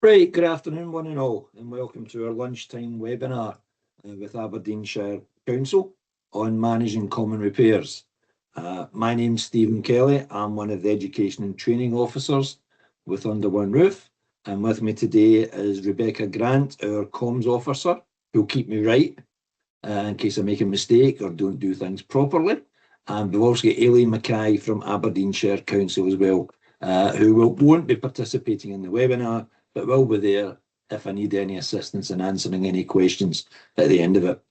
Right, good afternoon one and all, and welcome to our lunchtime webinar with Aberdeenshire Council on managing common repairs. My name's Stephen Kelly. I'm one of the Education and Training Officers with Under One Roof, and with me today is Rebecca Grant, our Comms Officer, who'll keep me right in case I make a mistake or don't do things properly. And we've also got Aileen Mackay from Aberdeenshire Council as well, who won't be participating in the webinar, but will be there if I need any assistance in answering any questions at the end of it.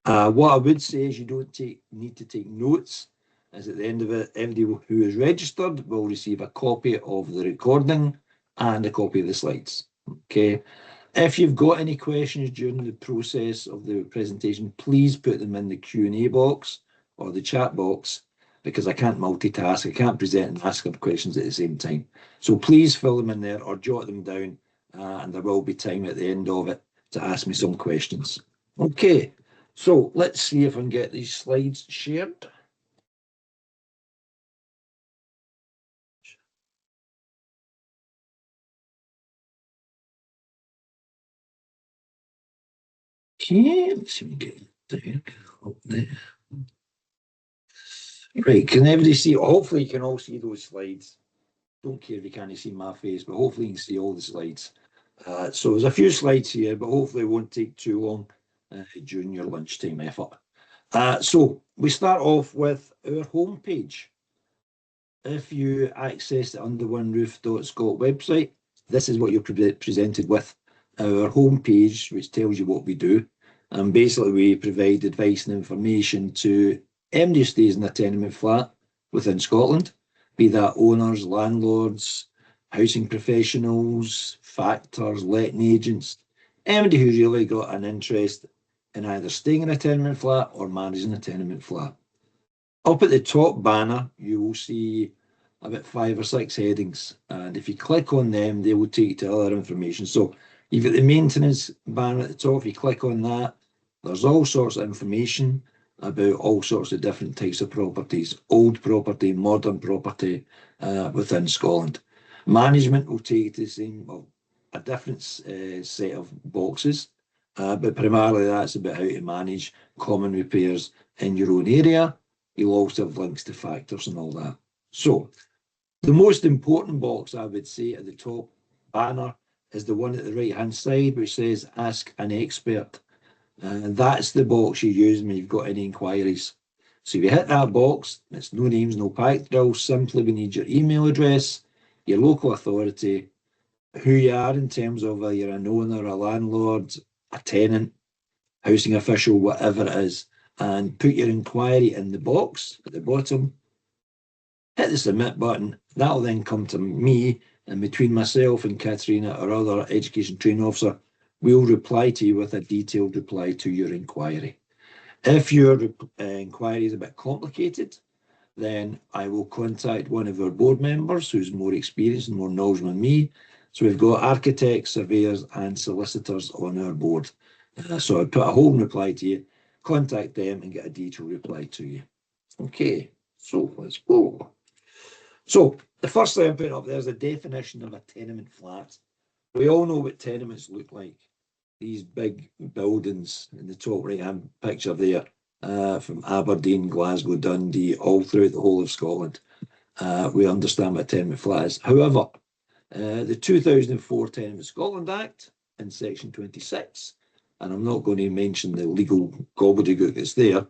What I would say is you don't need to take notes, as at the end of it, everybody who is registered will receive a copy of the recording and a copy of the slides. Okay. If you've got any questions during the process of the presentation, please put them in the Q&A box or the chat box, because I can't multitask. I can't present and ask questions at the same time. So please fill them in there or jot them down, and there will be time at the end of it to ask me some questions. Okay, so let's see if I can get these slides shared. Okay, let's see if we can get up there. Right, can everybody see? Hopefully you can all see those slides. Don't care if you can't see my face, but hopefully you can see all the slides. So there's a few slides here, but hopefully it won't take too long during your lunchtime effort. So we start off with our homepage. If you access the underoneroof.scot website, this is what you're presented with. Our homepage, which tells you what we do. And basically we provide advice and information to anybody who stays in a tenement flat within Scotland, be that owners, landlords, housing professionals, factors, letting agents, anybody who's really got an interest in either staying in a tenement flat or managing a tenement flat. Up at the top banner, you will see about 5 or 6 headings, and if you click on them, they will take you to other information. So you've got the maintenance banner at the top. If you click on that, there's all sorts of information about all sorts of different types of properties, old property, modern property within Scotland. Management will take you to the same, well, a different set of boxes, but primarily that's about how to manage common repairs in your own area. You'll also have links to factors and all that. So the most important box, I would say, at the top banner is the one at the right-hand side, which says Ask an Expert. And that's the box you use when you've got any inquiries. So if you hit that box, it's no names, no pack drills. Simply we need your email address, your local authority, who you are in terms of whether you're an owner, a landlord, a tenant, housing official, whatever it is, and put your inquiry in the box at the bottom. Hit the submit button. That'll then come to me, and between myself and Katrina, our other education training officer, we'll reply to you with a detailed reply to your inquiry. If your inquiry is a bit complicated, then I will contact one of our board members who's more experienced and more knowledgeable than me. So we've got architects, surveyors and solicitors on our board. So I'll put a home reply to you, contact them and get a detailed reply to you. Okay, so let's go. So the first thing I'm putting up there is a definition of a tenement flat. We all know what tenements look like. These big buildings in the top right-hand picture there, from Aberdeen, Glasgow, Dundee, all throughout the whole of Scotland. We understand what a tenement flat is. However, the 2004 Tenement Scotland Act in section 26, and I'm not going to mention the legal gobbledygook that's there,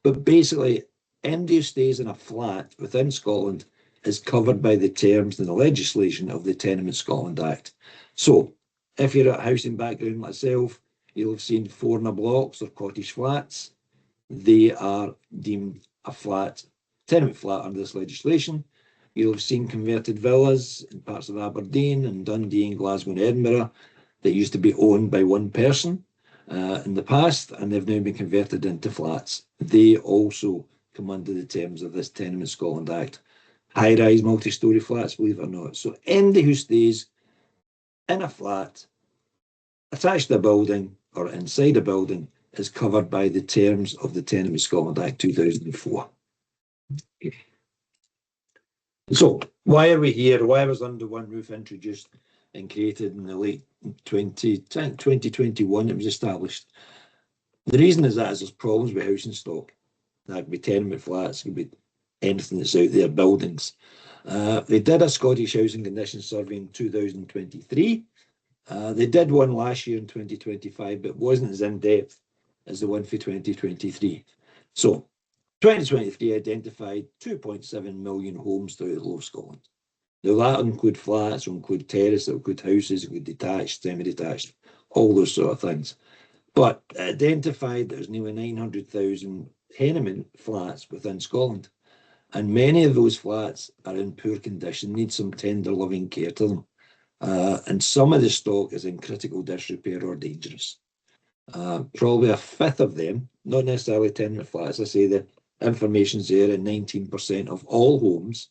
but basically anybody who stays in a flat within Scotland is covered by the terms and the legislation of the Tenement Scotland Act. So if you're a housing background myself, you'll have seen foreigner blocks or cottage flats. They are deemed a flat, tenement flat under this legislation. You'll have seen converted villas in parts of Aberdeen and Dundee and Glasgow and Edinburgh that used to be owned by one person in the past, and they've now been converted into flats. They also come under the terms of this Tenement Scotland Act. High-rise multi-storey flats, believe it or not. So anybody who stays in a flat, attached to a building or inside a building, is covered by the terms of the Tenement Scotland Act 2004. So why are we here? Why was Under One Roof introduced? and created in the late 2021. It was established. The reason is that is there's problems with housing stock. That could be tenement flats, it could be anything that's out there, buildings. They did a Scottish Housing Conditions Survey in 2023. They did one last year in 2025, but it wasn't as in-depth as the one for 2023. So 2023 identified 2.7 million homes throughout the whole of Scotland. Now that'll include flats, it'll include terrace, it'll include houses, it'll include detached, semi-detached, all those sort of things. But it identified there's nearly 900,000 tenement flats within Scotland. And many of those flats are in poor condition, need some tender loving care to them. And some of the stock is in critical disrepair or dangerous. Probably a fifth of them, not necessarily tenement flats, I say the information's there, and 19% of all homes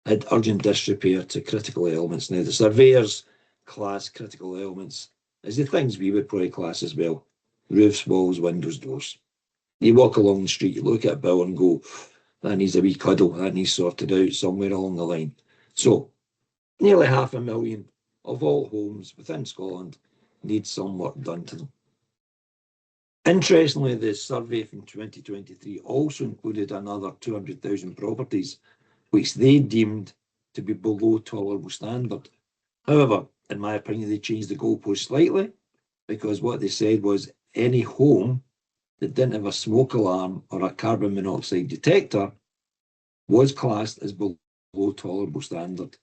had urgent disrepair to critical elements. Now, the surveyors class critical elements as the things we would probably class as well: roofs, walls, windows, doors. You walk along the street, you look at a bill and go, that needs a wee cuddle, that needs sorted out somewhere along the line. So, nearly 500,000 of all homes within Scotland need some work done to them. Interestingly, the survey from 2023 also included another 200,000 properties which they deemed to be below tolerable standard. However, in my opinion, they changed the goalpost slightly, because what they said was any home that didn't have a smoke alarm or a carbon monoxide detector was classed as below tolerable standard.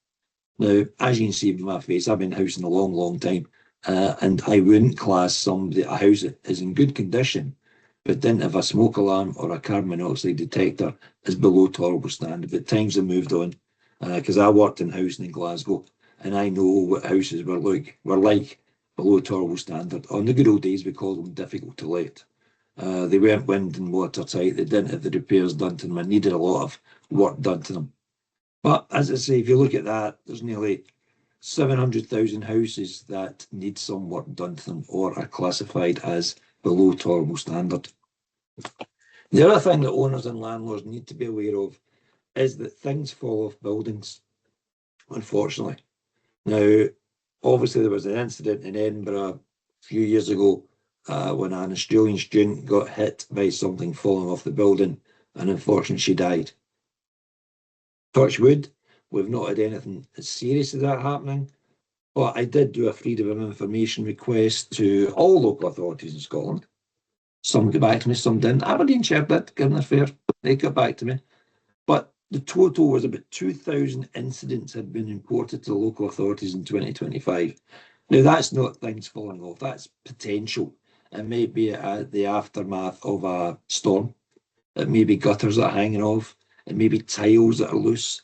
Now, as you can see from my face, I've been housing a long, long time, and I wouldn't class a house that is in good condition but didn't have a smoke alarm or a carbon monoxide detector as below tolerable standard. But times have moved on, because I worked in housing in Glasgow, and I know what houses were like below tolerable standard. On the good old days, we called them difficult to let. They weren't wind and watertight, they didn't have the repairs done to them and needed a lot of work done to them. But as I say, if you look at that, there's nearly 700,000 houses that need some work done to them or are classified as below tolerable standard. The other thing that owners and landlords need to be aware of is that things fall off buildings, unfortunately. Now, obviously there was an incident in Edinburgh a few years ago when an Australian student got hit by something falling off the building, and unfortunately she died. Touch wood, we've not had anything as serious as that happening, but I did do a Freedom of Information request to all local authorities in Scotland. Some got back to me, some didn't. Aberdeenshire did, given their fair, they got back to me. But the total was about 2,000 incidents had been reported to the local authorities in 2025. Now, that's not things falling off, that's potential. It may be the aftermath of a storm. It may be gutters that are hanging off. It may be tiles that are loose.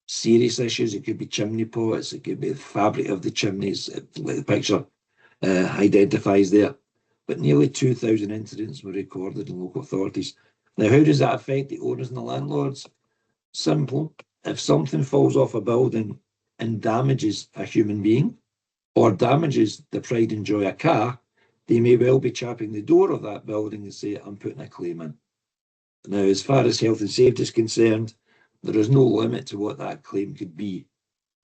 Serious issues. It could be chimney pots. It could be the fabric of the chimneys, like the picture identifies there. But nearly 2,000 incidents were recorded in local authorities. Now, how does that affect the owners and the landlords? Simple. If something falls off a building and damages a human being or damages the pride and joy of a car, they may well be chapping the door of that building and say, I'm putting a claim in. Now, as far as health and safety is concerned, there is no limit to what that claim could be,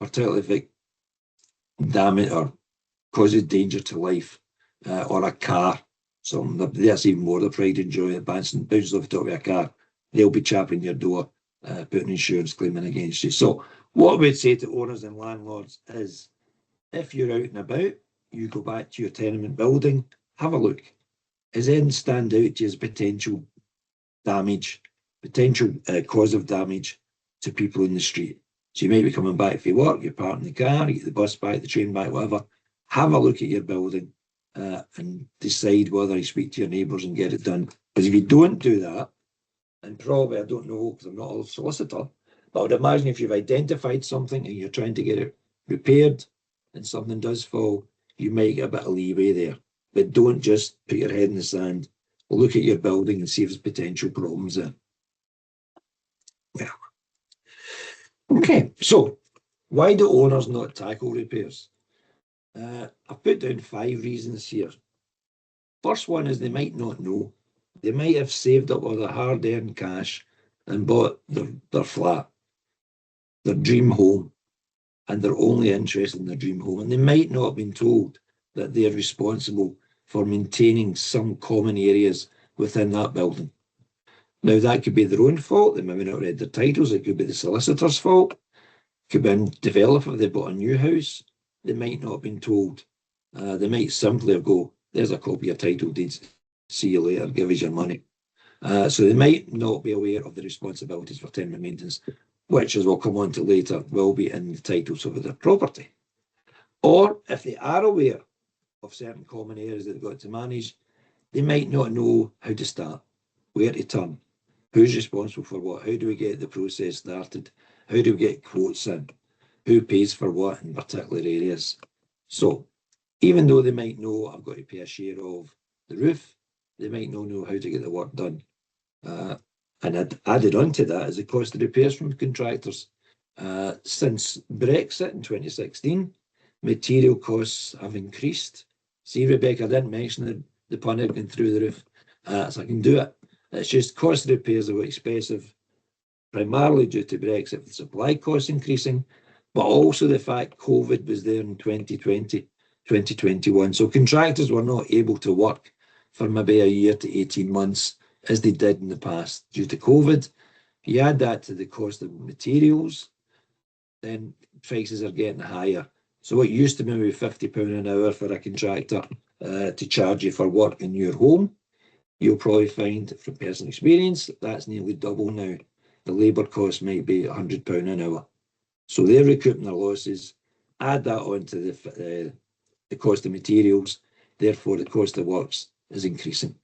particularly if it damages or causes danger to life or a car. So that's even more the pride and joy of bouncing off the top of a car. They'll be chapping your door, putting insurance claim in against you. So what we'd say to owners and landlords is, if you're out and about, you go back to your tenement building, have a look. Is anything stand out to you as potential damage, potential cause of damage to people in the street? So you might be coming back for work, you're parking the car, you get the bus back, the train back, whatever. Have a look at your building and decide whether you speak to your neighbours and get it done. Because if you don't do that, and probably, I don't know, because I'm not a solicitor, but I would imagine if you've identified something and you're trying to get it repaired and something does fall, you might get a bit of leeway there. But don't just put your head in the sand. Look at your building and see if there's potential problems there. Well, okay, so why do owners not tackle repairs? I've put down 5 reasons here. First one is they might not know. They might have saved up all their hard-earned cash and bought their flat, their dream home, and they're only interested in their dream home, and they might not have been told that they're responsible for maintaining some common areas within that building. Now, that could be their own fault. They maybe not read their titles. It could be the solicitor's fault. It could be a developer. If they bought a new house, they might not have been told. They might simply have go, there's a copy of title deeds. See you later. Give us your money. So they might not be aware of the responsibilities for tenant maintenance, which, as we'll come on to later, will be in the titles of their property. Or if they are aware of certain common areas that they've got to manage, they might not know how to start, where to turn, who's responsible for what, how do we get the process started, how do we get quotes in, who pays for what in particular areas. So even though they might know I've got to pay a share of the roof, they might not know how to get the work done. And added on to that is the cost of repairs from contractors. Since Brexit in 2016, material costs have increased. See, Rebecca, I didn't mention the pun going through the roof, so I can do it. It's just cost of repairs are expensive, primarily due to Brexit, with supply costs increasing, but also the fact COVID was there in 2020, 2021. So contractors were not able to work for maybe a year to 18 months as they did in the past due to COVID. You add that to the cost of materials, then prices are getting higher. So what used to be maybe £50 an hour for a contractor to charge you for work in your home, you'll probably find from personal experience that's nearly double now. The labour cost might be £100 an hour. So they're recouping their losses. Add that onto the cost of materials, therefore the cost of works is increasing.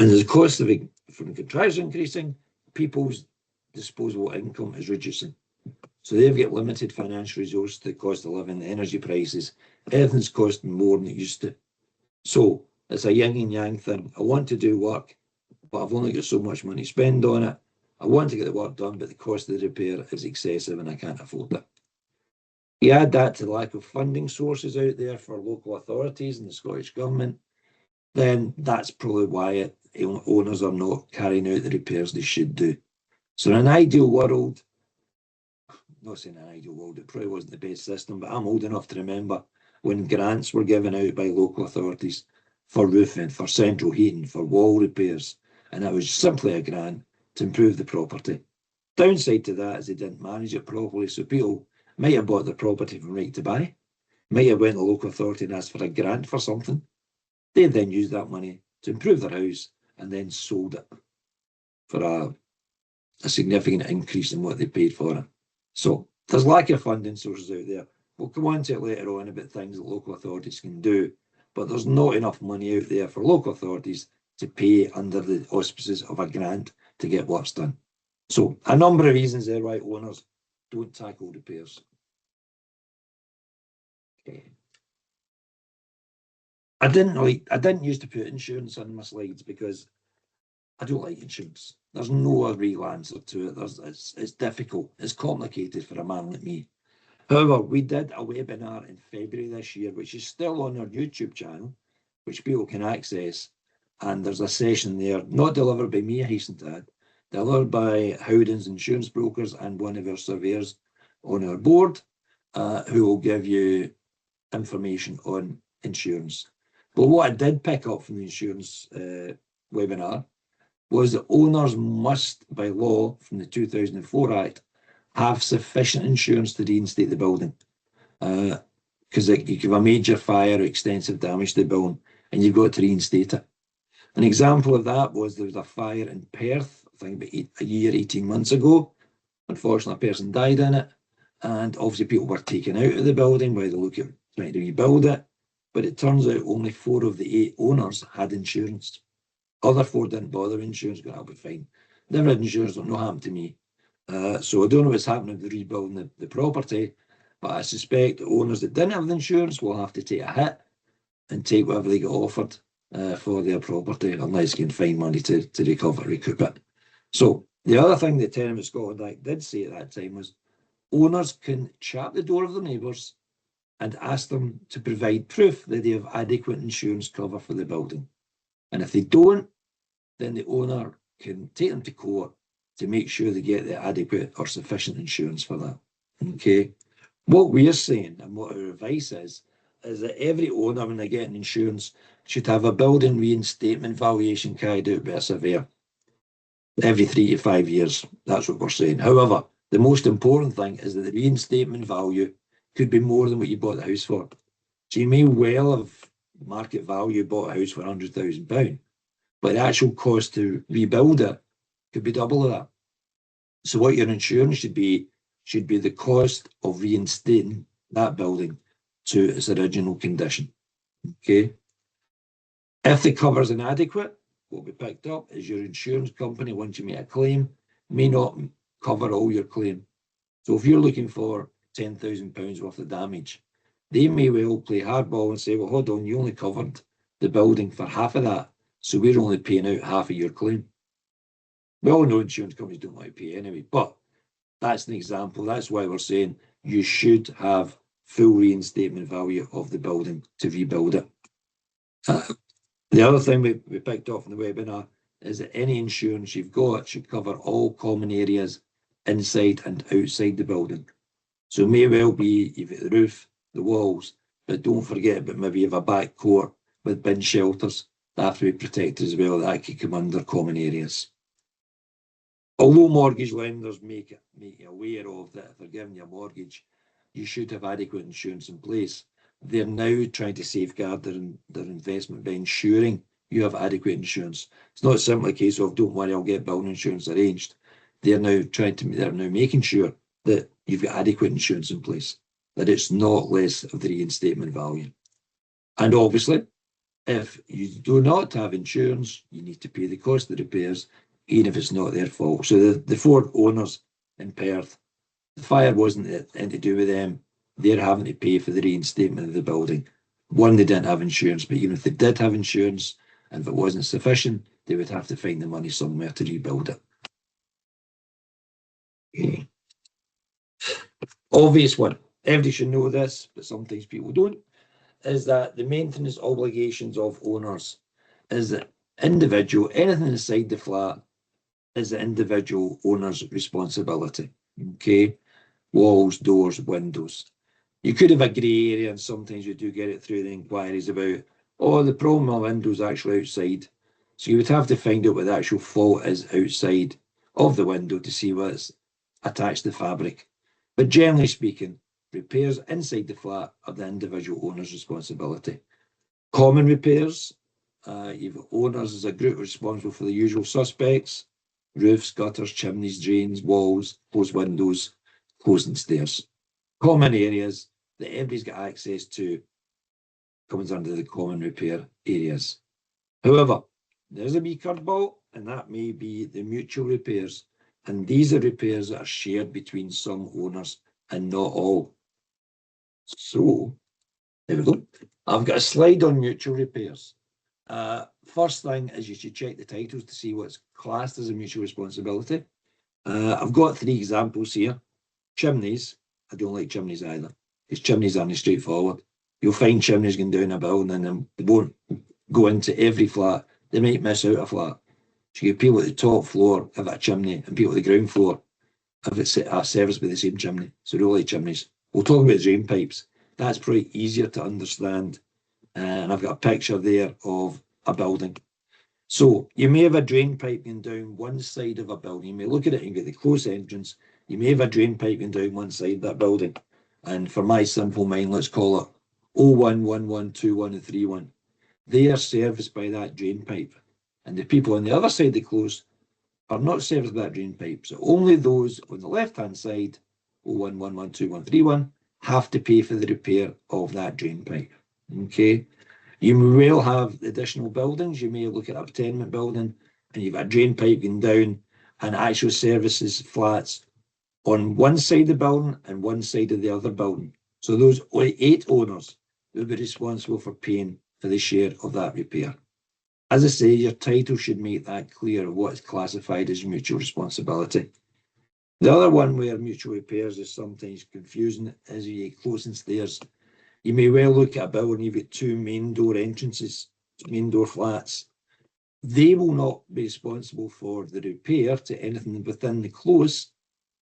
And as the cost of from contractors increasing, people's disposable income is reducing. So they've got limited financial resources to the cost of living, the energy prices, everything's costing more than it used to. So it's a yin and yang thing. I want to do work, but I've only got so much money to spend on it. I want to get the work done, but the cost of the repair is excessive and I can't afford it. You add that to the lack of funding sources out there for local authorities and the Scottish Government, then that's probably why owners are not carrying out the repairs they should do. So in an ideal world, not saying an ideal world, it probably wasn't the best system, but I'm old enough to remember when grants were given out by local authorities for roofing, for central heating, for wall repairs, and that was simply a grant to improve the property. Downside to that is they didn't manage it properly, so people might have bought the property from Right to Buy, might have went to the local authority and asked for a grant for something. They then used that money to improve their house and then sold it for a significant increase in what they paid for it. So there's lack of funding sources out there. We'll come on to it later on about things that local authorities can do, but there's not enough money out there for local authorities to pay under the auspices of a grant to get works done. So a number of reasons there why owners don't tackle repairs. Okay. I didn't used to put insurance on my slides because I don't like insurance. There's no real answer to it. It's difficult. It's complicated for a man like me. However, we did a webinar in February this year, which is still on our YouTube channel, which people can access. And there's a session there, not delivered by me, I hasten to add, delivered by Howden's Insurance Brokers and one of our surveyors on our board, who will give you information on insurance. But what I did pick up from the insurance webinar was that owners must, by law, from the 2004 Act, have sufficient insurance to reinstate the building. Because you could have a major fire or extensive damage to the building, and you've got to reinstate it. An example of that was there was a fire in Perth, I think about a year, 18 months ago. Unfortunately, a person died in it, and obviously people were taken out of the building while they look at trying to rebuild it. But it turns out only 4 of the 8 owners had insurance. Other 4 didn't bother with insurance, but I'll be fine. Never had insurance, don't know happened to me. So I don't know what's happening with rebuilding the property, but I suspect the owners that didn't have the insurance will have to take a hit and take whatever they get offered for their property, unless they can find money to recoup it. So the other thing the Tenement Scotland Act did say at that time was owners can chap the door of their neighbours and ask them to provide proof that they have adequate insurance cover for the building. And if they don't, then the owner can take them to court to make sure they get the adequate or sufficient insurance for that. Okay. What we're saying and what our advice is that every owner, when they get an insurance, should have a building reinstatement valuation carried out by a surveyor every 3 to 5 years. That's what we're saying. However, the most important thing is that the reinstatement value could be more than what you bought the house for. So you may well have market value bought a house for £100,000, but the actual cost to rebuild it could be double of that. So what your insurance should be the cost of reinstating that building to its original condition. Okay. If the cover is inadequate, what we picked up is your insurance company, once you make a claim, may not cover all your claim. So if you're looking for £10,000 worth of damage, they may well play hardball and say, well, hold on, you only covered the building for half of that, so we're only paying out half of your claim. We all know insurance companies don't like to pay anyway, but that's an example. That's why we're saying you should have full reinstatement value of the building to rebuild it. The other thing we picked up from the webinar is that any insurance you've got should cover all common areas inside and outside the building. So it may well be you've got the roof, the walls, but don't forget that maybe you have a back court with bin shelters that have to be protected as well. That could come under common areas. Although mortgage lenders make you aware of that if they're giving you a mortgage, you should have adequate insurance in place. They're now trying to safeguard their investment by ensuring you have adequate insurance. It's not simply a case of don't worry, I'll get building insurance arranged. They're now making sure that you've got adequate insurance in place, that it's not less of the reinstatement value. And obviously, if you do not have insurance, you need to pay the cost of the repairs, even if it's not their fault. So the 4 owners in Perth, the fire wasn't anything to do with them. They're having to pay for the reinstatement of the building. One, they didn't have insurance, but even if they did have insurance, and if it wasn't sufficient, they would have to find the money somewhere to rebuild it. Okay. Obvious one. Everybody should know this, but sometimes people don't, is that the maintenance obligations of owners is that individual, anything inside the flat is the individual owner's responsibility. Okay. Walls, doors, windows. You could have a grey area, and sometimes you do get it through the inquiries about, oh, the problem with windows actually outside. So you would have to find out what the actual fault is outside of the window to see what's attached to the fabric. But generally speaking, repairs inside the flat are the individual owner's responsibility. Common repairs, you've got owners as a group responsible for the usual suspects: roofs, gutters, chimneys, drains, walls, closed windows, closing stairs. Common areas that everybody's got access to comes under the common repair areas. However, there's a wee curveball, and that may be the mutual repairs. And these are repairs that are shared between some owners and not all. So, there we go. I've got a slide on mutual repairs. First thing is you should check the titles to see what's classed as a mutual responsibility. I've got 3 examples here. Chimneys. I don't like chimneys either, because chimneys aren't straightforward. You'll find chimneys going down a building and they won't go into every flat. They might miss out a flat. So you have people at the top floor have a chimney, and people at the ground floor have it serviced by the same chimney. So they don't like chimneys. We'll talk about drain pipes. That's probably easier to understand. And I've got a picture there of a building. So you may have a drain pipe going down one side of a building. You may look at it and get the close entrance. You may have a drain pipe going down one side of that building. And for my simple mind, let's call it 01, 11, 21 and 31. They are serviced by that drain pipe. And the people on the other side of the close are not serviced by that drain pipe. So only those on the left-hand side, 01, 11, 21, 31, have to pay for the repair of that drain pipe. Okay. You may well have additional buildings. You may look at a tenement building and you've got a drain pipe going down and actual services flats on one side of the building and one side of the other building. So those 8 owners will be responsible for paying for the share of that repair. As I say, your title should make that clear of what is classified as mutual responsibility. The other one where mutual repairs is sometimes confusing is you closing stairs. You may well look at a building, you've got 2 main door entrances, main door flats. They will not be responsible for the repair to anything within the close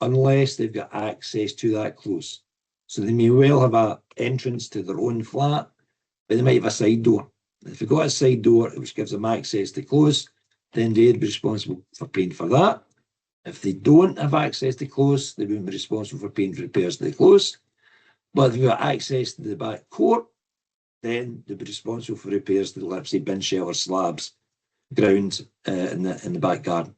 unless they've got access to that close. So they may well have an entrance to their own flat, but they might have a side door. If they've got a side door which gives them access to close, then they'd be responsible for paying for that. If they don't have access to close, they wouldn't be responsible for paying for repairs to the close. But if you've got access to the back court, then they'd be responsible for repairs to the, let's say, bin shelter slabs, ground in the back garden.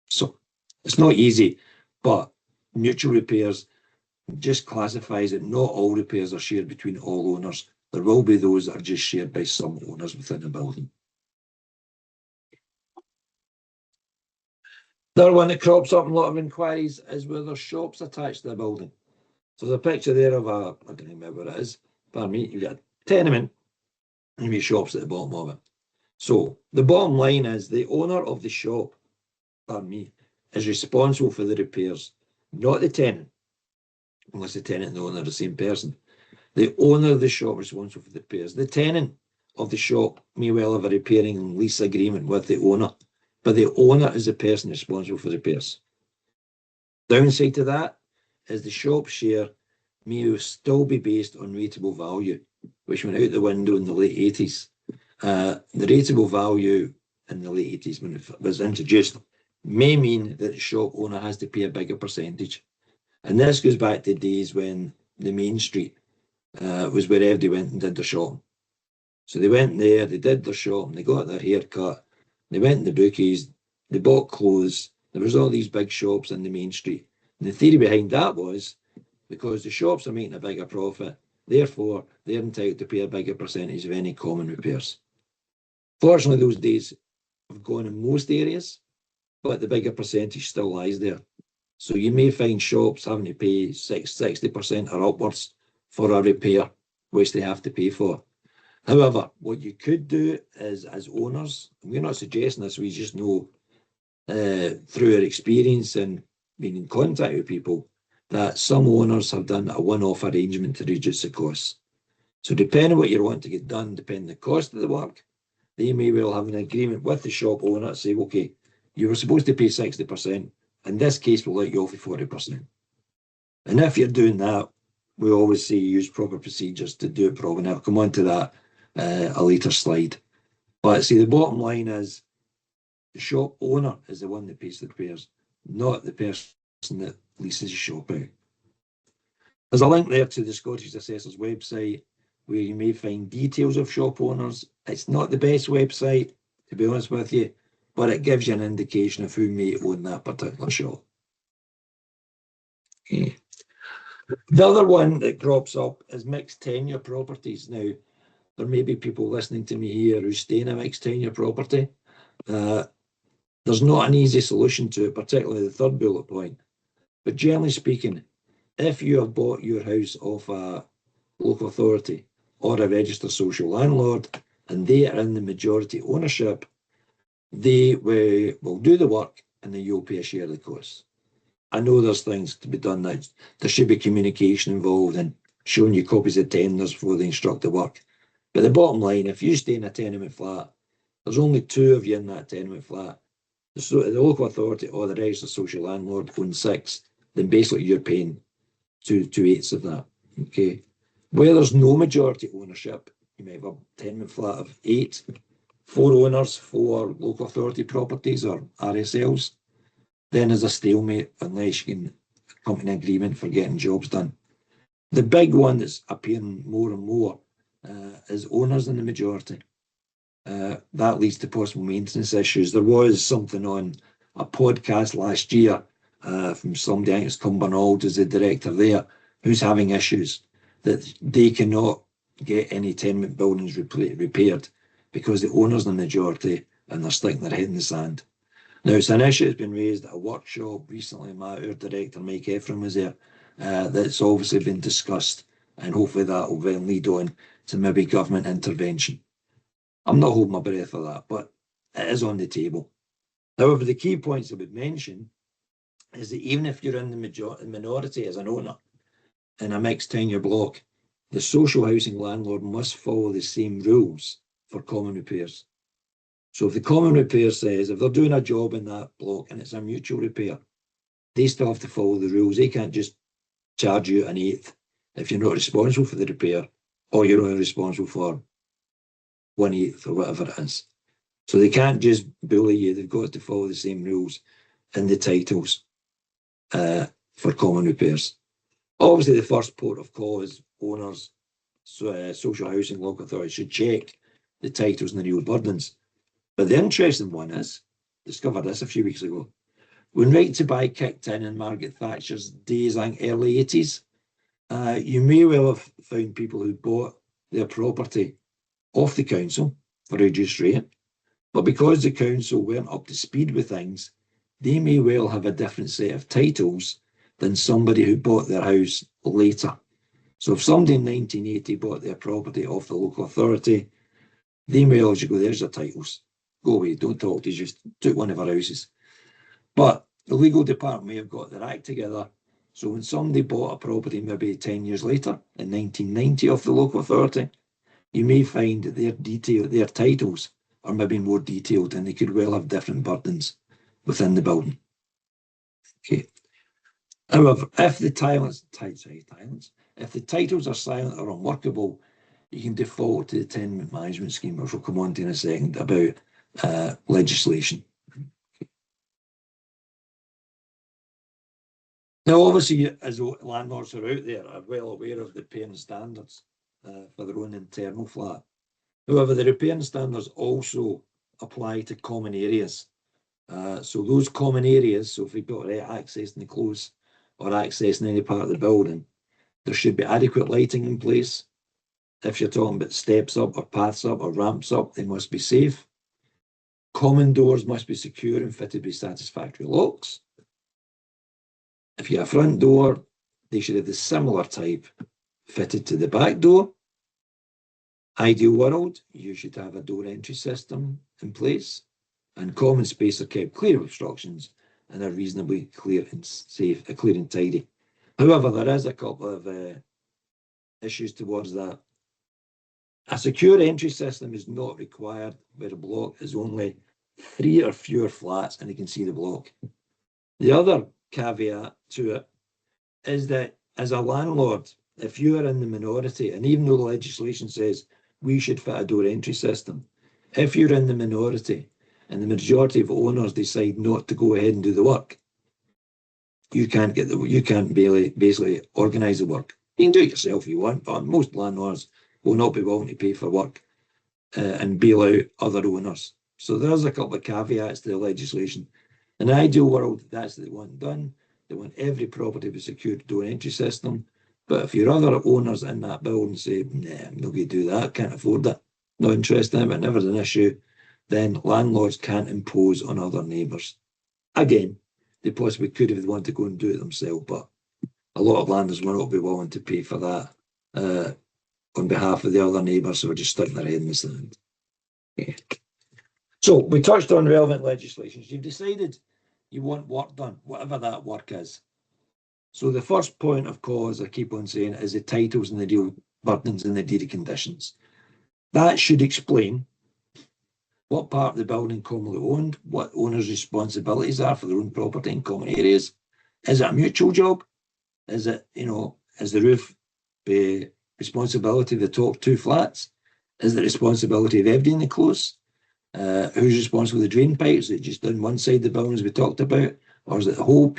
So it's not easy, but mutual repairs just classifies it. Not all repairs are shared between all owners. There will be those that are just shared by some owners within a building. The other one that crops up in a lot of inquiries is where there's shops attached to the building. So there's a picture there of a, I don't remember what it is, pardon me, you've got a tenement and you've got shops at the bottom of it. So the bottom line is the owner of the shop, pardon me, is responsible for the repairs, not the tenant, unless the tenant and the owner are the same person. The owner of the shop is responsible for the repairs. The tenant of the shop may well have a repairing and lease agreement with the owner, but the owner is the person responsible for the repairs. Downside to that is the shop share may still be based on rateable value, which went out the window in the late 80s. The rateable value in the late 80s, when it was introduced, may mean that the shop owner has to pay a bigger percentage. And this goes back to days when the main street was where everybody went and did their shopping. So they went there, they did their shopping, they got their hair cut, they went in the bookies, they bought clothes. There was all these big shops in the main street. And the theory behind that was because the shops are making a bigger profit, therefore they're entitled to pay a bigger percentage of any common repairs. Fortunately, those days have gone in most areas, but the bigger percentage still lies there. So you may find shops having to pay 60% or upwards for a repair, which they have to pay for. However, what you could do is, as owners, and we're not suggesting this, we just know through our experience and being in contact with people, that some owners have done a one-off arrangement to reduce the costs. So depending on what you want to get done, depending on the cost of the work, they may well have an agreement with the shop owner to say, okay, you were supposed to pay 60%. In this case, we'll let you off with 40%. And if you're doing that, we always say use proper procedures to do it properly. And I'll come on to that a later slide. But see, the bottom line is the shop owner is the one that pays the repairs, not the person that leases the shop out. There's a link there to the Scottish Assessor's website where you may find details of shop owners. It's not the best website, to be honest with you, but it gives you an indication of who may own that particular shop. Okay. The other one that crops up is mixed tenure properties. Now, there may be people listening to me here who stay in a mixed tenure property. There's not an easy solution to it, particularly the third bullet point. But generally speaking, if you have bought your house off a local authority or a registered social landlord and they are in the majority ownership, they will do the work and then you'll pay a share of the costs. I know there's things to be done now. There should be communication involved and showing you copies of tenders before they instruct the work. But the bottom line, if you stay in a tenement flat, there's only two of you in that tenement flat. The local authority or the registered social landlord owns 6, then basically you're paying 2/8 of that. Okay. Where there's no majority ownership, you might have a tenement flat of 8, 4 owners, 4 local authority properties or RSLs. Then there's a stalemate unless you can come to an agreement for getting jobs done. The big one that's appearing more and more is owners in the majority. That leads to possible maintenance issues. There was something on a podcast last year from somebody, I think it's Cumbernauld, is the director there, who's having issues that they cannot get any tenement buildings repaired because the owners in the majority and they're sticking their head in the sand. Now, it's an issue that's been raised at a workshop recently. Our director, Mike Ephraim, was there. That's obviously been discussed, and hopefully that will then lead on to maybe government intervention. I'm not holding my breath for that, but it is on the table. However, the key points I would mention is that even if you're in the minority as an owner in a mixed tenure block, the social housing landlord must follow the same rules for common repairs. So if the common repair says, if they're doing a job in that block and it's a mutual repair, they still have to follow the rules. They can't just charge you an eighth if you're not responsible for the repair, or you're only responsible for 1/8 or whatever it is. So they can't just bully you. They've got to follow the same rules in the titles for common repairs. Obviously, the first port of call is owners, social housing local authorities should check the titles and the real burdens. But the interesting one is, discovered this a few weeks ago, when Right to Buy kicked in Margaret Thatcher's days, I think early 80s, you may well have found people who bought their property off the council for a reduced rate, but because the council weren't up to speed with things, they may well have a different set of titles than somebody who bought their house later. So if somebody in 1980 bought their property off the local authority, they may well just go, there's their titles. Go away, don't talk to us, just took one of our houses. But the legal department may have got their act together. So when somebody bought a property maybe 10 years later, in 1990 off the local authority, you may find that their titles are maybe more detailed and they could well have different burdens within the building. Okay. However, if the titles are silent or unworkable, you can default to the tenement management scheme, which we'll come on to in a second, about legislation. Now, obviously, as landlords are out there, are well aware of the repairing standards for their own internal flat. However, the repairing standards also apply to common areas. So those common areas, so if we've got access in the close or access in any part of the building, there should be adequate lighting in place. If you're talking about steps up or paths up or ramps up, they must be safe. Common doors must be secure and fitted with satisfactory locks. If you have a front door, they should have the similar type fitted to the back door. Ideal world, you should have a door entry system in place, and common space are kept clear of obstructions and are reasonably clear and safe, clear and tidy. However, there is a couple of issues towards that. A secure entry system is not required where a block is only 3 or fewer flats and you can see the block. The other caveat to it is that as a landlord, if you are in the minority, and even though the legislation says we should fit a door entry system, if you're in the minority and the majority of owners decide not to go ahead and do the work, you can't basically organise the work. You can do it yourself if you want, but most landlords will not be willing to pay for work and bail out other owners. So there's a couple of caveats to the legislation. In an ideal world, that's what they want done. They want every property with a secure door entry system. But if your other owners in that building say, nah, I'm not going to do that, can't afford it, not interested in it, never an issue, then landlords can't impose on other neighbours. Again, they possibly could if they want to go and do it themselves, but a lot of landlords will not be willing to pay for that on behalf of the other neighbours, so we're just sticking their head in the sand. Okay. So we touched on relevant legislations. You've decided you want work done, whatever that work is. So the first point of call, as I keep on saying, is the titles and the real burdens and the deed of conditions. That should explain what part of the building commonly owned, what owners' responsibilities are for their own property in common areas. Is it a mutual job? Is it, is the roof responsibility of the top 2 flats? Is the responsibility of everybody in the close? Who's responsible for the drain pipes? Is it just on one side of the building as we talked about? Or is it the whole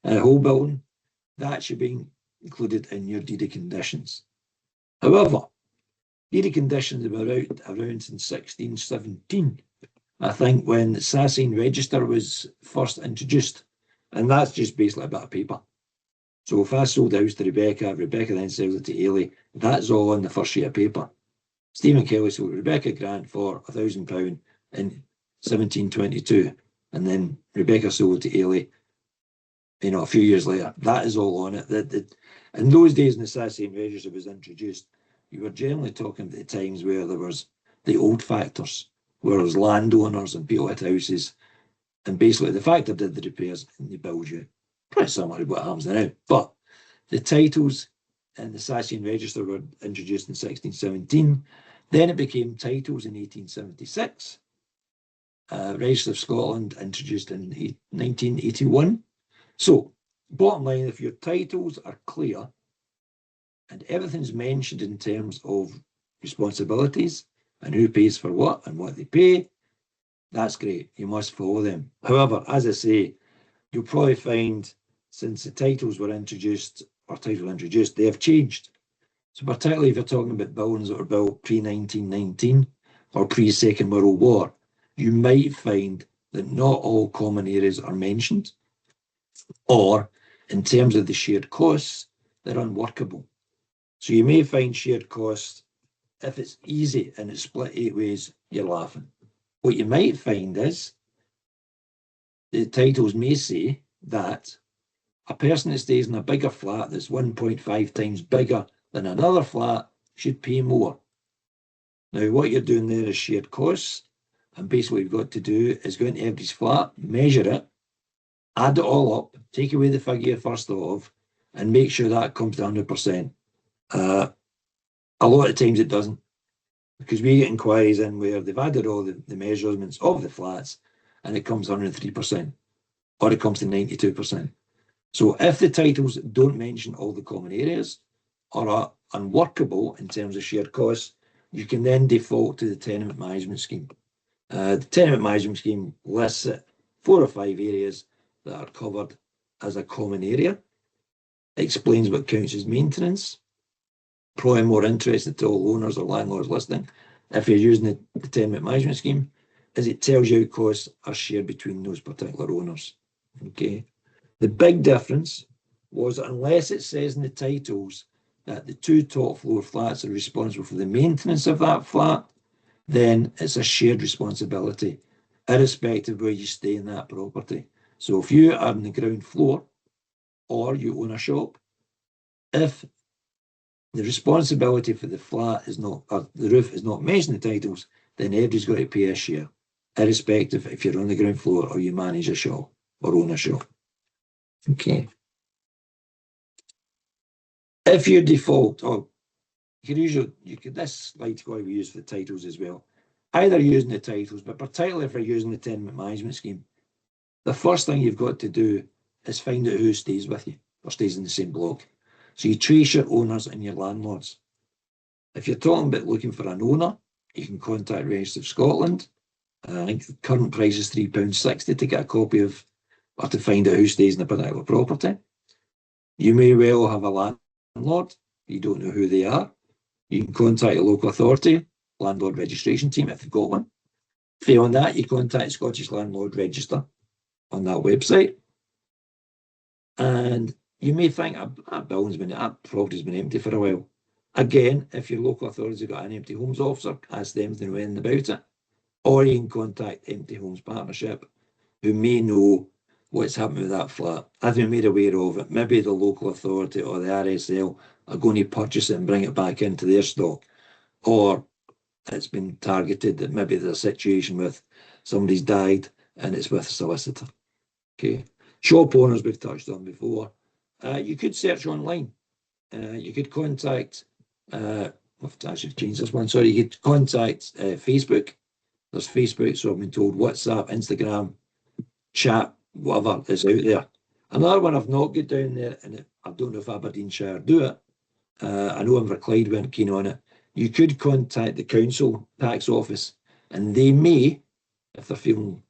whole building? That should be included in your deed of conditions. However, deed of conditions were around in 1617, I think, when the Sassine Register was first introduced. And that's just basically a bit of paper. So if I sold the house to Rebecca, Rebecca then sells it to Ailey, that's all on the first sheet of paper. Stephen Kelly sold Rebecca Grant for £1,000 in 1722, and then Rebecca sold it to Ailey, a few years later. That is all on it. In those days, when the Sassine Register was introduced, you were generally talking about the times where there was the old factors, where there was landowners and people had houses, and basically the factor did the repairs and they billed you. Pretty similar to what happens now. But the titles in the Sassine Register were introduced in 1617. Then it became titles in 1876. Register of Scotland introduced in 1981. So, bottom line, if your titles are clear and everything's mentioned in terms of responsibilities and who pays for what and what they pay, that's great. You must follow them. However, as I say, you'll probably find since the titles were introduced, they have changed. So particularly if you're talking about buildings that were built pre-1919 or pre-Second World War, you might find that not all common areas are mentioned, or in terms of the shared costs, they're unworkable. So you may find shared costs, if it's easy and it's split 8 ways, you're laughing. What you might find is the titles may say that a person that stays in a bigger flat that's 1.5 times bigger than another flat should pay more. Now, what you're doing there is shared costs, and basically what you've got to do is go into everybody's flat, measure it, add it all up, take away the figure you first thought of, and make sure that comes to 100%. A lot of times it doesn't, because we get inquiries in where they've added all the measurements of the flats, and it comes 103%, or it comes to 92%. So if the titles don't mention all the common areas or are unworkable in terms of shared costs, you can then default to the tenement management scheme. The tenement management scheme lists 4 or 5 areas that are covered as a common area, explains what counts as maintenance, probably more interesting to all owners or landlords listening, if you're using the tenement management scheme, is it tells you how costs are shared between those particular owners. Okay. The big difference was that unless it says in the titles that the 2 top floor flats are responsible for the maintenance of that flat, then it's a shared responsibility, irrespective of where you stay in that property. So if you are on the ground floor or you own a shop, if the responsibility for the flat is not, or the roof is not mentioned in the titles, then everybody's got to pay a share, irrespective if you're on the ground floor or you manage a shop or own a shop. Okay. If you default, or this slide's got to be used for the titles as well. Either using the titles, but particularly if you're using the tenement management scheme, the first thing you've got to do is find out who stays with you or stays in the same block. So you trace your owners and your landlords. If you're talking about looking for an owner, you can contact Register of Scotland. I think the current price is £3.60 to get a copy of, or to find out who stays in a particular property. You may well have a landlord, you don't know who they are. You can contact your local authority, landlord registration team if you've got one. Failing that, you contact Scottish Landlord Register on that website. And you may think that property's been empty for a while. Again, if your local authority's got an empty homes officer, ask them if they know anything about it. Or you can contact Empty Homes Partnership, who may know what's happening with that flat. I've been made aware of it. Maybe the local authority or the RSL are going to purchase it and bring it back into their stock. Or it's been targeted that maybe there's a situation with somebody's died and it's with a solicitor. Okay. Shop owners we've touched on before. You could search online. You could contact, I've actually changed this one, sorry, you could contact Facebook. There's Facebook, so I've been told WhatsApp, Instagram, chat, whatever is out there. Another one I've not got down there, and I don't know if Aberdeenshire do it. I know Inverclyde weren't keen on it. You could contact the council tax office, and they may, if they're feeling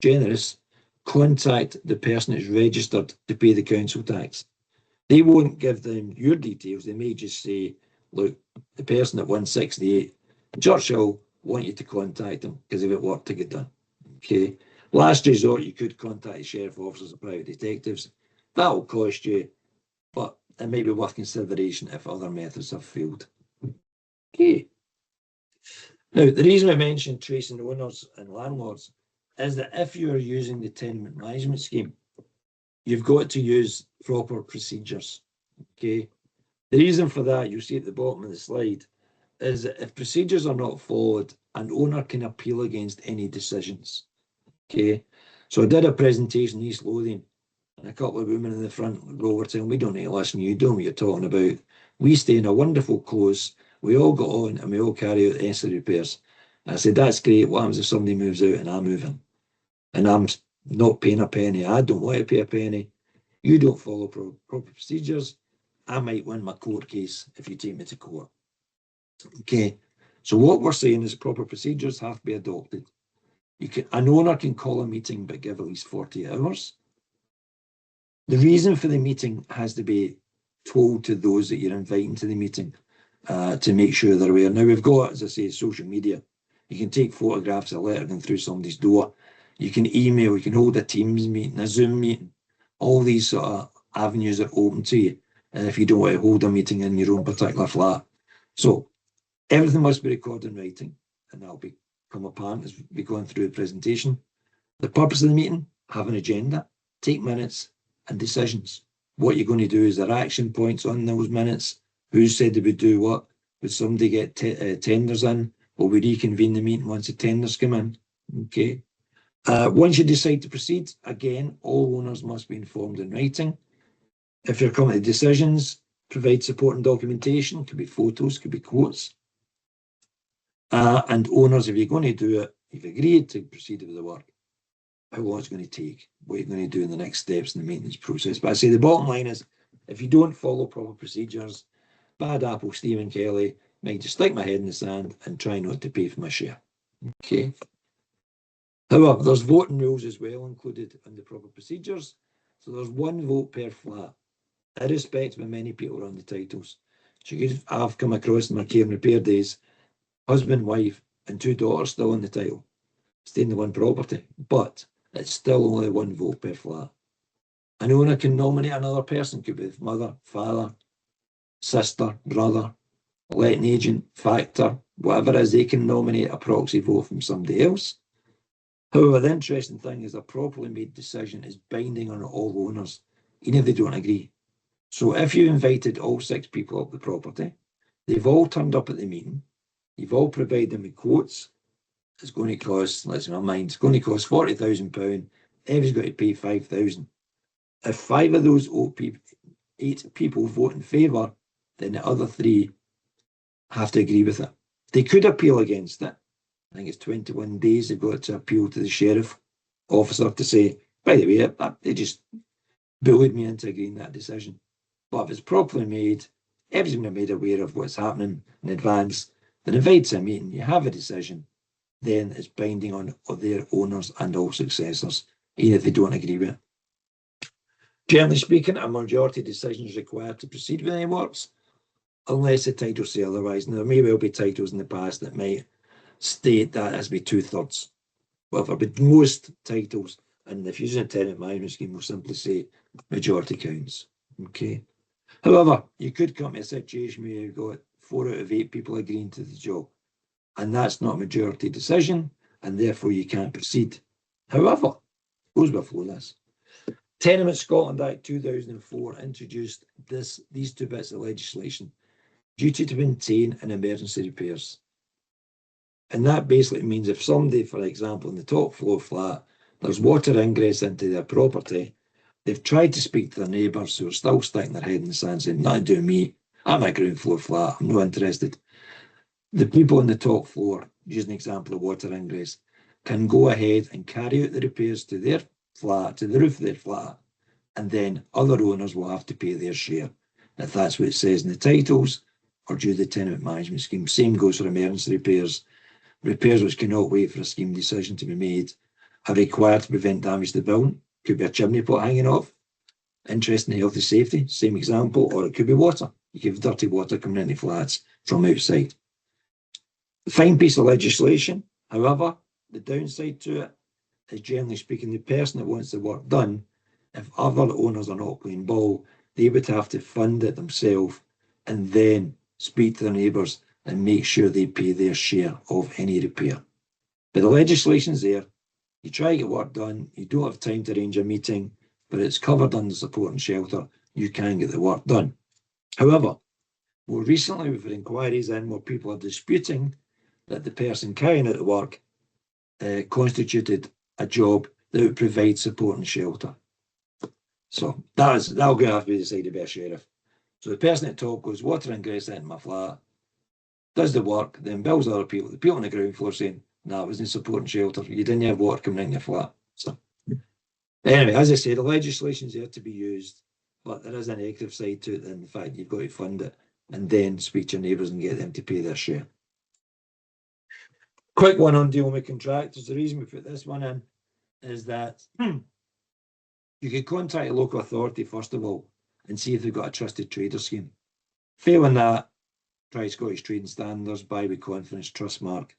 generous, contact the person that's registered to pay the council tax. They won't give them your details. They may just say, look, the person at 168 Churchill want you to contact them because they've got work to get done. Okay. Last resort, you could contact the sheriff officers or private detectives. That will cost you, but it may be worth consideration if other methods have failed. Okay. Now, the reason I mentioned tracing owners and landlords is that if you are using the tenement management scheme, you've got to use proper procedures. Okay. The reason for that, you'll see at the bottom of the slide, is that if procedures are not followed, an owner can appeal against any decisions. Okay. So I did a presentation in East Lothian, and a couple of women in the front row were saying, we don't need to listen, you don't know what you're talking about. We stay in a wonderful close, we all got on and we all carry out the necessary repairs. And I said, that's great. What happens if somebody moves out and I'm moving? And I'm not paying a penny. I don't want to pay a penny. You don't follow proper procedures. I might win my court case if you take me to court. Okay, so what we're saying is proper procedures have to be adopted. An owner can call a meeting but give at least 48 hours. The reason for the meeting has to be told to those that you're inviting to the meeting to make sure they're aware. Now, we've got, as I say, social media. You can take photographs of a letter going through somebody's door. You can email, you can hold a Teams meeting, a Zoom meeting. All these sort of avenues are open to you. And if you don't want to hold a meeting in your own particular flat. So everything must be recorded in writing, and that'll become apparent as we go through the presentation. The purpose of the meeting, have an agenda, take minutes and decisions. What you're going to do is there action points on those minutes. Who said they would do what? Would somebody get tenders in? Will we reconvene the meeting once the tenders come in? Okay. Once you decide to proceed, again, all owners must be informed in writing. If you're coming to decisions, provide supporting documentation. Could be photos, could be quotes. And owners, if you're going to do it, you've agreed to proceed with the work, how long it's going to take, what you're going to do in the next steps in the maintenance process. But I say the bottom line is, if you don't follow proper procedures, bad apple Stephen Kelly, might just stick my head in the sand and try not to pay for my share. Okay. However, there's voting rules as well included in the proper procedures. So there's one vote per flat, irrespective of many people on the titles. So I've come across in my care and repair days, husband, wife, and 2 daughters still on the title, staying in the one property, but it's still only one vote per flat. An owner can nominate another person, could be mother, father, sister, brother, letting agent, factor, whatever it is, they can nominate a proxy vote from somebody else. However, the interesting thing is a properly made decision is binding on all owners, even if they don't agree. So if you invited all 6 people up the property, they've all turned up at the meeting, you've all provided them with quotes, it's going to cost, let's say my mind, it's going to cost £40,000, everybody's got to pay 5,000. If 5 of those 8 people vote in favour, then the other 3 have to agree with it. They could appeal against it. I think it's 21 days they've got to appeal to the sheriff officer to say, by the way, they just bullied me into agreeing that decision. But if it's properly made, everybody's been made aware of what's happening in advance, then invite to a meeting, you have a decision, then it's binding on their owners and all successors, even if they don't agree with it. Generally speaking, a majority decision is required to proceed with any works, unless the titles say otherwise. Now, there may well be titles in the past that might state that as be 2/3. However, but most titles, and if you're using a tenant management scheme, will simply say majority counts. Okay. However, you could come to a situation where you've got 4 out of 8 people agreeing to the job, and that's not a majority decision, and therefore you can't proceed. However, goes before this. Tenement Scotland Act 2004 introduced these 2 bits of legislation: duty to maintain and emergency repairs. And that basically means if somebody, for example, in the top floor flat, there's water ingress into their property, they've tried to speak to their neighbours who are still sticking their head in the sand saying, not doing me, I'm a ground floor flat, I'm not interested. The people on the top floor, using an example of water ingress, can go ahead and carry out the repairs to their flat, to the roof of their flat, and then other owners will have to pay their share, if that's what it says in the titles or due to the tenant management scheme. Same goes for emergency repairs. Repairs which cannot wait for a scheme decision to be made are required to prevent damage to the building. Could be a chimney pot hanging off. Interest in health and safety, same example, or it could be water. You could have dirty water coming into flats from outside. The fine piece of legislation, however, the downside to it is, generally speaking, the person that wants the work done, if other owners are not playing ball, they would have to fund it themselves and then speak to their neighbours and make sure they pay their share of any repair. But the legislation's there. You try to get work done, you don't have time to arrange a meeting, but it's covered under support and shelter, you can get the work done. However, more recently we've had inquiries in where people are disputing that the person carrying out the work constituted a job that would provide support and shelter. So that'll go have to be decided by a sheriff. So the person at top goes, water ingress into my flat, does the work, then bills other people, the people on the ground floor saying, no, it wasn't support and shelter, you didn't have water coming in your flat. So Anyway, as I say, the legislation's there to be used, but there is a negative side to it in the fact you've got to fund it and then speak to your neighbours and get them to pay their share. Quick one on dealing with contractors. The reason we put this one in is that you could contact a local authority, first of all, and see if they've got a trusted trader scheme. Failing that, try Scottish Trading Standards, buy with confidence, trust mark.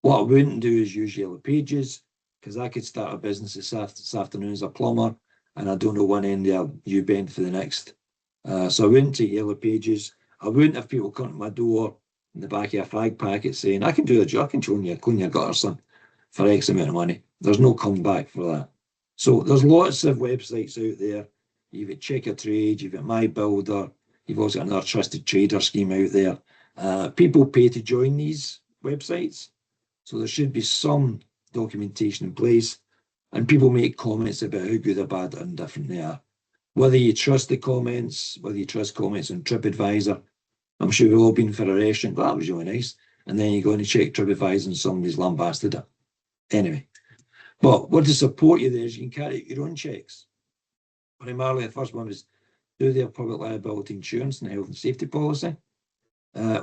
What I wouldn't do is use Yellow Pages, because I could start a business this afternoon as a plumber, and I don't know one end of you bend for the next. So I wouldn't take Yellow Pages. I wouldn't have people come to my door in the back of a fag packet saying, I can do the job, I can clean your gutter, son, for X amount of money. There's no comeback for that. So there's lots of websites out there. You've got Check Your Trade, you've got My Builder, you've also got another trusted trader scheme out there. People pay to join these websites, so there should be some documentation in place, and people make comments about how good or bad or indifferent they are. Whether you trust the comments, whether you trust comments on TripAdvisor, I'm sure we've all been for a restaurant, that was really nice, and then you go and check TripAdvisor and somebody's lambasted it. Anyway, but what to support you there is you can carry out your own checks. Primarily, the first one was, do they have public liability insurance and health and safety policy?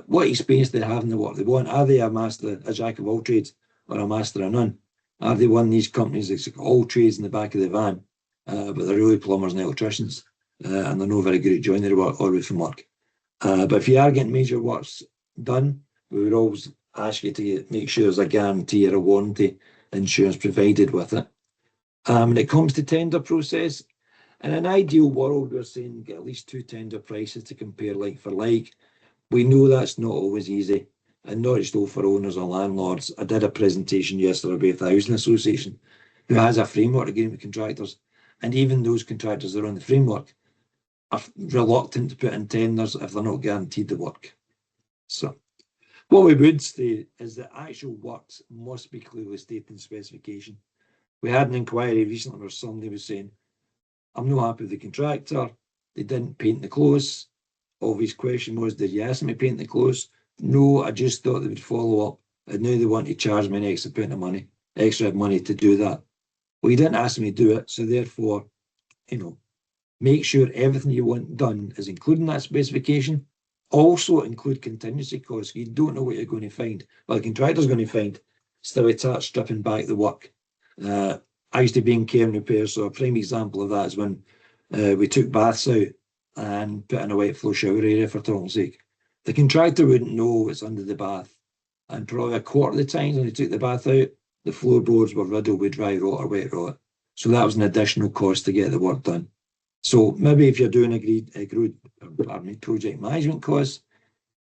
What experience they have in the work they want? Are they a jack of all trades, or a master of none? Are they one of these companies that's got all trades in the back of the van, but they're really plumbers and electricians, and they're not very good at joinery work or roofing work? But if you are getting major works done, we would always ask you to make sure there's a guarantee or a warranty insurance provided with it. When it comes to tender process, in an ideal world, we're saying get at least 2 tender prices to compare like for like. We know that's not always easy, and not just for owners or landlords. I did a presentation yesterday with the Housing Association, who has a framework agreement with contractors, and even those contractors that are on the framework are reluctant to put in tenders if they're not guaranteed the work. So what we would say is that actual works must be clearly stated in specification. We had an inquiry recently where somebody was saying, I'm not happy with the contractor, they didn't paint the close. Obvious question was, did you ask them to paint the close? No, I just thought they would follow up, and now they want to charge me an extra bit of money, extra money to do that. Well, you didn't ask me to do it, so therefore, make sure everything you want done is including that specification. Also include contingency costs. You don't know what you're going to find. Well, the contractor's going to find still it starts stripping back the work. I used to be in care and repair, so a prime example of that is when we took baths out and put in a wet flow shower area for talk's sake. The contractor wouldn't know what's under the bath, and probably a quarter of the times when they took the bath out, the floorboards were riddled with dry rot or wet rot. So that was an additional cost to get the work done. So maybe if you're doing project management costs,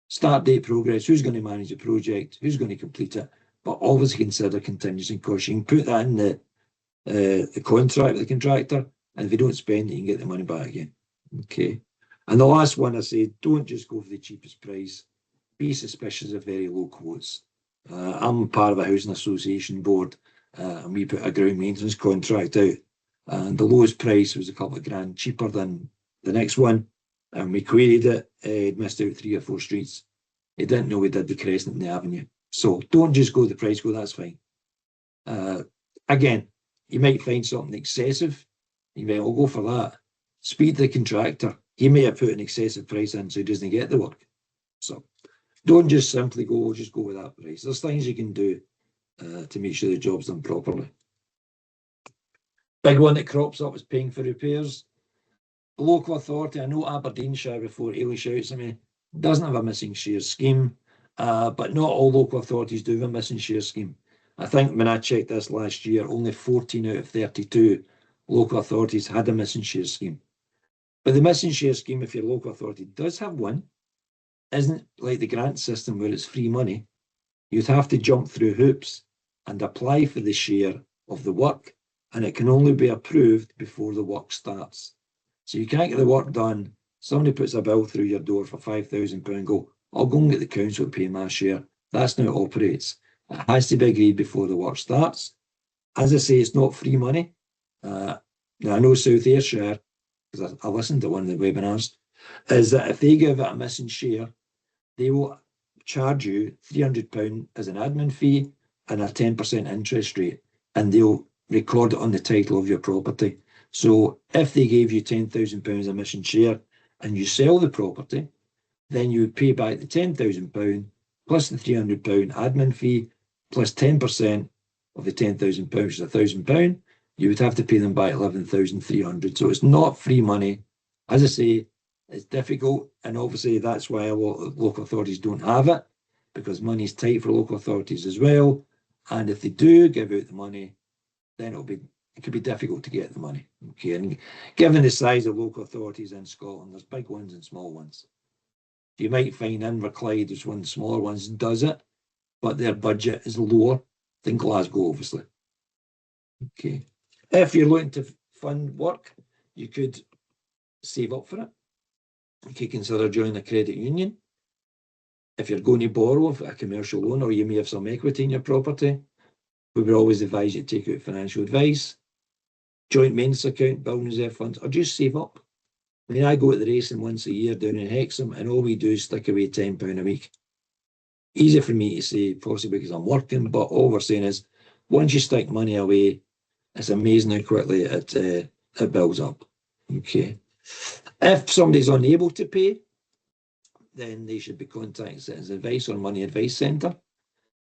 start date progress, who's going to manage the project, who's going to complete it, but always consider contingency costs. You can put that in the contract with the contractor, and if you don't spend it, you can get the money back again. Okay. And the last one I say, don't just go for the cheapest price. Be suspicious of very low quotes. I'm part of a housing association board, and we put a ground maintenance contract out, and the lowest price was a couple of grand cheaper than the next one, and we queried it. It missed out 3 or 4 streets. He didn't know we did the Crescent and the Avenue. So don't just go the price, go, that's fine. Again, you might find something excessive. You might all go for that. Speak to the contractor. He may have put an excessive price in so he doesn't get the work. So don't just simply just go with that price. There's things you can do to make sure the job's done properly. Big one that crops up is paying for repairs. The local authority, I know Aberdeenshire, before Ailey shouts at me, doesn't have a missing share scheme, but not all local authorities do have a missing share scheme. I think when I checked this last year, only 14 out of 32 local authorities had a missing share scheme. But the missing share scheme, if your local authority does have one, isn't like the grant system where it's free money. You'd have to jump through hoops and apply for the share of the work, and it can only be approved before the work starts. So you can't get the work done. Somebody puts a bill through your door for £5,000 and go, I'll go and get the council to pay my share. That's not how it operates. It has to be agreed before the work starts. As I say, it's not free money. Now, I know South Ayrshire, because I listened to one of the webinars, is that if they give it a missing share, they will charge you £300 as an admin fee and a 10% interest rate, and they'll record it on the title of your property. So if they gave you £10,000 admission share and you sell the property, then you would pay back the £10,000 plus the £300 admin fee plus 10% of the £10,000, which is £1,000. You would have to pay them back 11,300. So it's not free money. As I say, it's difficult, and obviously that's why a lot of local authorities don't have it, because money is tight for local authorities as well. And if they do give out the money, then it could be difficult to get the money. Okay, and given the size of local authorities in Scotland, there's big ones and small ones. You might find Inverclyde is one of the smaller ones does it, but their budget is lower than Glasgow, obviously. Okay. If you're looking to fund work, you could save up for it. You could consider joining a credit union. If you're going to borrow a commercial loan, or you may have some equity in your property, we would always advise you to take out financial advice, joint maintenance account, building reserve funds, or just save up. I mean, I go to the racing once a year down in Hexham, and all we do is stick away £10 a week. Easy for me to say, possibly because I'm working, but all we're saying is, once you stick money away, it's amazing how quickly it builds up. Okay. If somebody's unable to pay, then they should be contacting Citizens Advice or Money Advice Centre.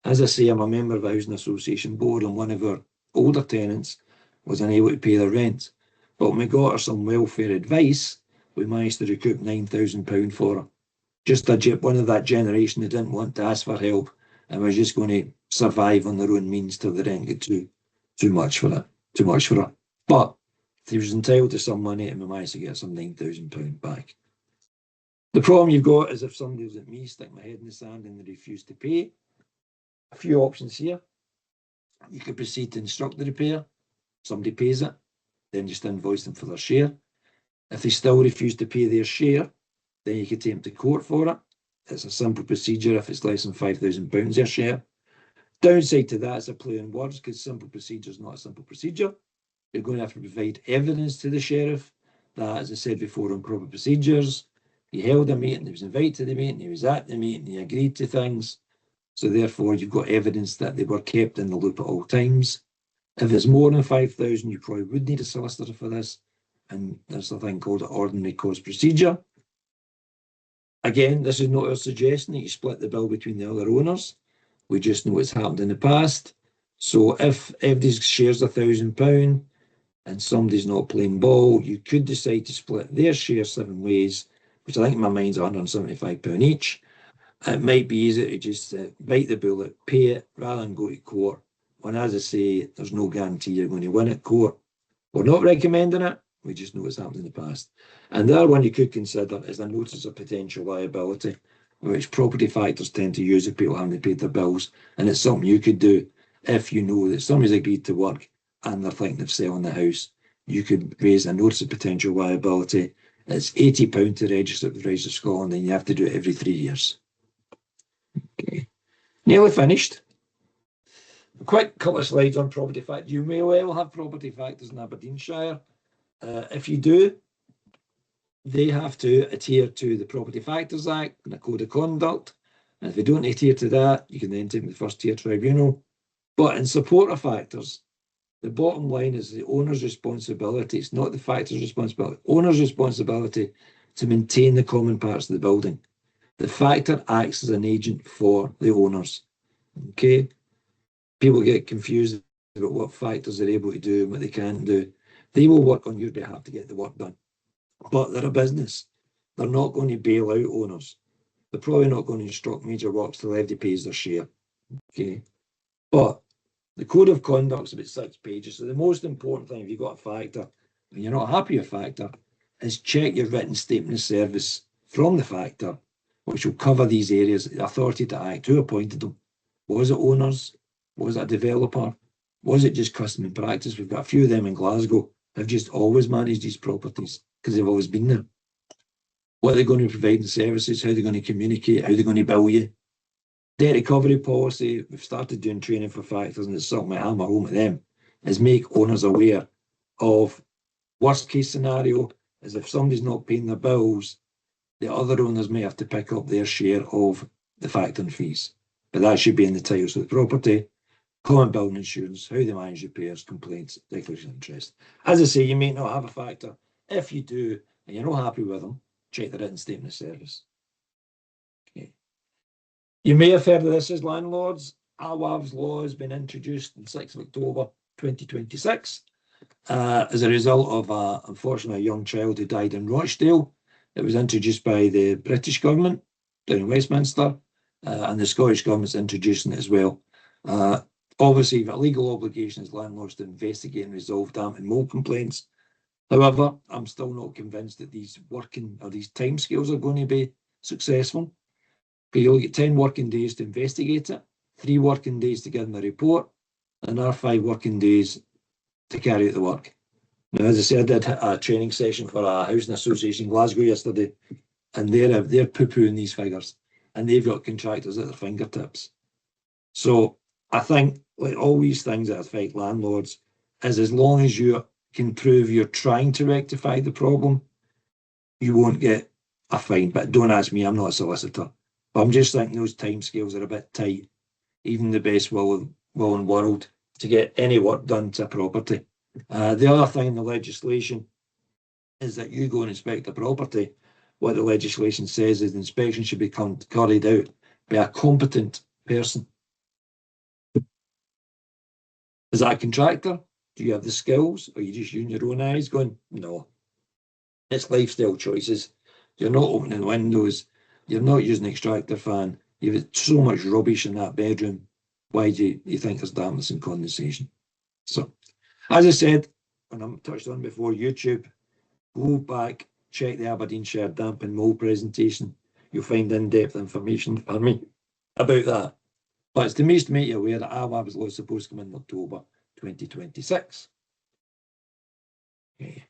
As I say, I'm a member of the Housing Association Board, and one of our older tenants was unable to pay their rent. But when we got her some welfare advice, we managed to recoup £9,000 for her. Just one of that generation that didn't want to ask for help and was just going to survive on their own means till the rent got too much for her. But he was entitled to some money, and we managed to get some £9,000 back. The problem you've got is if somebody was like me, stick my head in the sand and they refuse to pay. A few options here. You could proceed to instruct the repair. Somebody pays it, then just invoice them for their share. If they still refuse to pay their share, then you could take them to court for it. It's a simple procedure if it's less than £5,000 their share. Downside to that is a play on words, because simple procedure is not a simple procedure. You're going to have to provide evidence to the sheriff that, as I said before, on proper procedures, he held a meeting, he was invited to the meeting, he was at the meeting, he agreed to things. So therefore, you've got evidence that they were kept in the loop at all times. If it's more than 5,000, you probably would need a solicitor for this. And there's a thing called an ordinary cause procedure. Again, this is not our suggestion that you split the bill between the other owners. We just know it's happened in the past. So if everybody's shares £1,000 and somebody's not playing ball, you could decide to split their share 7 ways, which I think in my mind's £175 each. It might be easier to just bite the bullet, pay it, rather than go to court. When, as I say, there's no guarantee you're going to win at court. We're not recommending it. We just know it's happened in the past. And the other one you could consider is a notice of potential liability, which property factors tend to use if people haven't paid their bills. And it's something you could do if you know that somebody's agreed to work and they're thinking of selling the house. You could raise a notice of potential liability. It's £80 to register with Register Scotland, and you have to do it every 3 years. Okay, nearly finished. A quick couple of slides on property factors. You may well have property factors in Aberdeenshire. If you do, they have to adhere to the Property Factors Act and a Code of Conduct. And if they don't adhere to that, you can then take them to the first tier tribunal. But in support of factors, the bottom line is the owner's responsibility. It's not the factor's responsibility. Owner's responsibility to maintain the common parts of the building. The factor acts as an agent for the owners. Okay? People get confused about what factors they're able to do and what they can't do. They will work on your behalf to get the work done. But they're a business. They're not going to bail out owners. They're probably not going to instruct major works till everybody pays their share. Okay? But the Code of Conduct is about 6 pages. So the most important thing, if you've got a factor and you're not happy with a factor, is check your written statement of service from the factor, which will cover these areas. The authority to act, who appointed them? Was it owners? Was it a developer? Was it just custom and practice? We've got a few of them in Glasgow. Have just always managed these properties because they've always been there. What are they going to provide in services? How are they going to communicate? How are they going to bill you? Debt recovery policy, we've started doing training for factors, and it's something I hammer home at them, is make owners aware of worst case scenario is if somebody's not paying their bills, the other owners may have to pick up their share of the factoring fees. But that should be in the titles of the property. common building insurance, how they manage repairs, complaints, declaration of interest. As I say, you may not have a factor. If you do, and you're not happy with them, check the written statement of service. Okay. You may have heard of this as landlords. AWAB's law has been introduced on 6th of October 2026 as a result of, unfortunately, a young child who died in Rochdale. It was introduced by the British government down in Westminster, and the Scottish government's introducing it as well. Obviously, you've got a legal obligation as landlords to investigate and resolve damp and mold complaints. However, I'm still not convinced that these timescales are going to be successful. You'll get 10 working days to investigate it, 3 working days to give them a report, and another 5 working days to carry out the work. Now, as I said, I did a training session for a housing association in Glasgow yesterday, and they're poo-pooing these figures, and they've got contractors at their fingertips. So I think, like all these things that affect landlords, is as long as you can prove you're trying to rectify the problem, you won't get a fine. But don't ask me, I'm not a solicitor. But I'm just thinking those timescales are a bit tight, even the best will in the world, to get any work done to a property. The other thing in the legislation is that you go and inspect a property. What the legislation says is the inspection should be carried out by a competent person. Is that a contractor? Do you have the skills? Or are you just using your own eyes going, no. It's lifestyle choices. You're not opening windows. You're not using an extractor fan. You've got so much rubbish in that bedroom. Why do you think there's dampness and condensation? So, as I said, and I touched on before, YouTube, go back, check the Aberdeenshire damp and mold presentation. You'll find in-depth information for me about that. But it's to make you aware that AWAB's law is supposed to come in October 2026. Okay.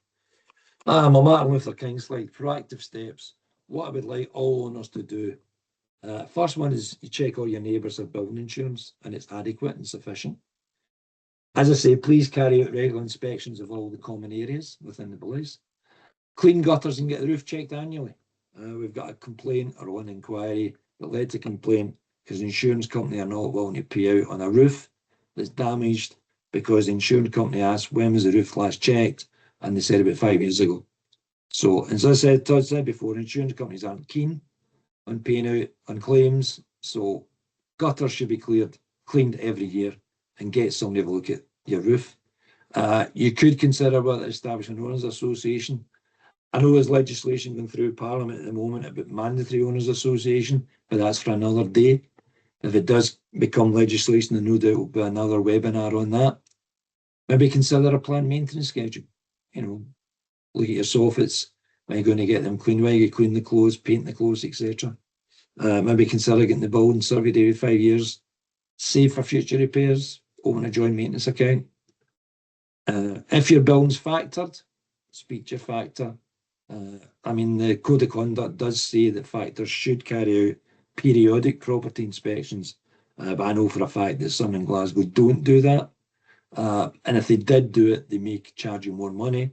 My Martin Luther King slide, proactive steps. What I would like all owners to do. First one is you check all your neighbours have building insurance and it's adequate and sufficient. As I say, please carry out regular inspections of all the common areas within the place. Clean gutters and get the roof checked annually. We've got a complaint or one inquiry that led to complaint because the insurance company are not willing to pay out on a roof that's damaged because the insurance company asked when was the roof last checked, and they said about 5 years ago. So, as I said, Todd said before, insurance companies aren't keen on paying out on claims, so gutters should be cleaned every year and get somebody to look at your roof. You could consider whether establishing an owners association. I know there's legislation going through Parliament at the moment about mandatory owners association, but that's for another day. If it does become legislation, then no doubt will be another webinar on that. Maybe consider a planned maintenance schedule. You know, look at your soffits. When you're going to get them cleaned, when you clean the clothes, paint the clothes, etc. Maybe consider getting the building surveyed every 5 years. Save for future repairs. Open a joint maintenance account. If your building's factored, speak to your factor. I mean, the Code of Conduct does say that factors should carry out periodic property inspections, but I know for a fact that some in Glasgow don't do that. And if they did do it, they may charge you more money.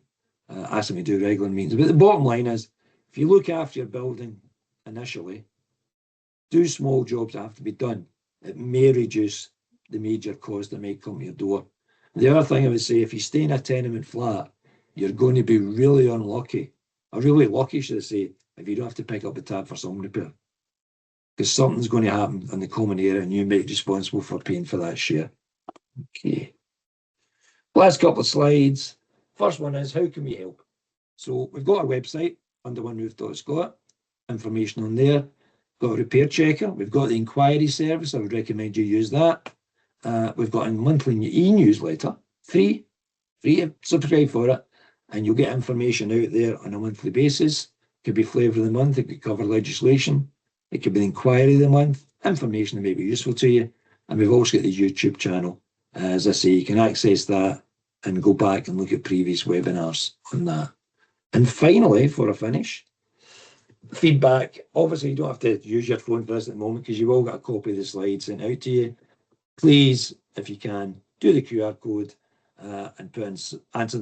Ask them to do regular meetings. But the bottom line is, if you look after your building initially, do small jobs that have to be done. It may reduce the major cost that may come to your door. The other thing I would say, if you stay in a tenement flat, you're going to be really unlucky, or really lucky, should I say, if you don't have to pick up the tab for some repair. Because something's going to happen in the common area and you may be responsible for paying for that share. Okay. Last couple of slides. First one is, how can we help? So we've got our website, underoneroof.scot, information on there. Got a repair checker. We've got the inquiry service. I would recommend you use that. We've got a monthly e-newsletter, free subscribe for it, and you'll get information out there on a monthly basis. It could be flavour of the month, it could cover legislation, it could be the inquiry of the month, information that may be useful to you. And we've also got the YouTube channel. As I say, you can access that and go back and look at previous webinars on that. And finally, for a finish, feedback. Obviously, you don't have to use your phone for this at the moment because you've all got a copy of the slides sent out to you. Please, if you can, do the QR code and answer